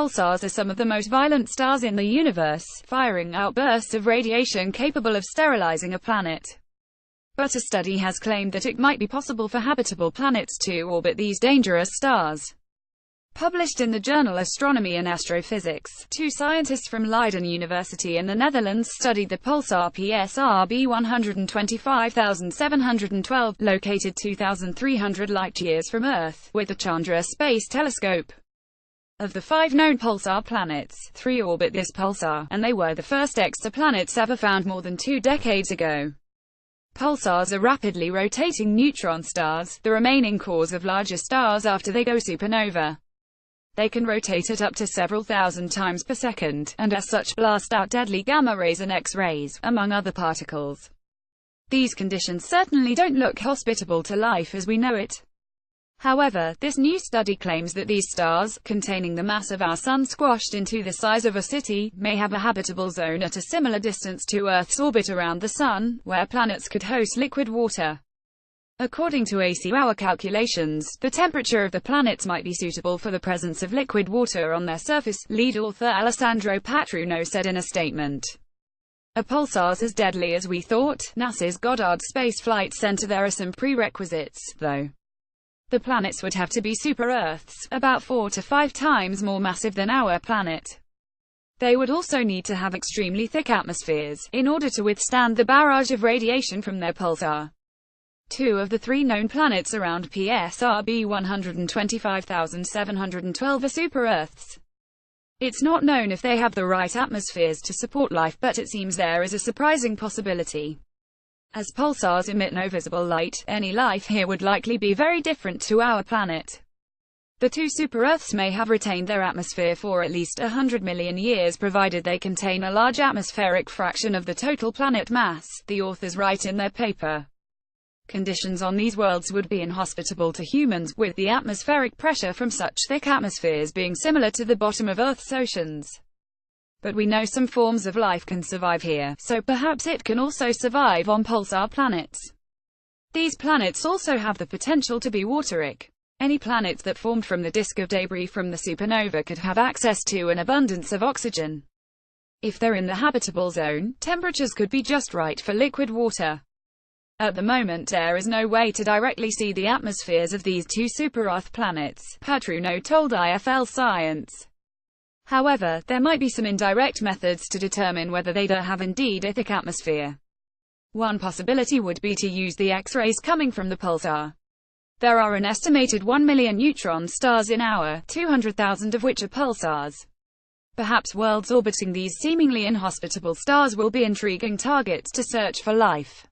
pulsars are some of the most violent stars in the universe, firing out bursts of radiation capable of sterilizing a planet. But a study has claimed that it might be possible for habitable planets to orbit these dangerous stars. Published in the journal Astronomy and Astrophysics, two scientists from Leiden University in the Netherlands studied the pulsar PSRB 125712, located 2,300 light-years from Earth, with the Chandra Space Telescope. Of the 5 known pulsar planets, 3 orbit this pulsar, and they were the first exoplanets ever found more than 2 decades ago. Pulsars are rapidly rotating neutron stars, the remaining cores of larger stars after they go supernova. They can rotate at up to several thousand times per second, and as such blast out deadly gamma rays and X-rays, among other particles. These conditions certainly don't look hospitable to life as we know it. However, this new study claims that these stars, containing the mass of our Sun squashed into the size of a city, may have a habitable zone at a similar distance to Earth's orbit around the Sun, where planets could host liquid water. According to AC-hour calculations, the temperature of the planets might be suitable for the presence of liquid water on their surface, lead author Alessandro Patruno said in a statement. A pulsar's as deadly as we thought, NASA's Goddard Space Flight Center. There are some prerequisites, though. The planets would have to be super-Earths, about 4 to 5 times more massive than our planet. They would also need to have extremely thick atmospheres, in order to withstand the barrage of radiation from their pulsar. 2 of the 3 known planets around PSRB 125712 are super-Earths. It's not known if they have the right atmospheres to support life, but it seems there is a surprising possibility. As pulsars emit no visible light, any life here would likely be very different to our planet. The 2 super-Earths may have retained their atmosphere for at least 100 million years, provided they contain a large atmospheric fraction of the total planet mass, the authors write in their paper. Conditions on these worlds would be inhospitable to humans, with the atmospheric pressure from such thick atmospheres being similar to the bottom of Earth's oceans. But we know some forms of life can survive here, so perhaps it can also survive on pulsar planets. These planets also have the potential to be wateric. Any planet that formed from the disk of debris from the supernova could have access to an abundance of oxygen. If they're in the habitable zone, temperatures could be just right for liquid water. At the moment there is no way to directly see the atmospheres of these 2 super-Earth planets, Patruno told IFL Science. However, there might be some indirect methods to determine whether they do have indeed a thick atmosphere. One possibility would be to use the X-rays coming from the pulsar. There are an estimated 1 million neutron stars in our 200,000 of which are pulsars. Perhaps worlds orbiting these seemingly inhospitable stars will be intriguing targets to search for life.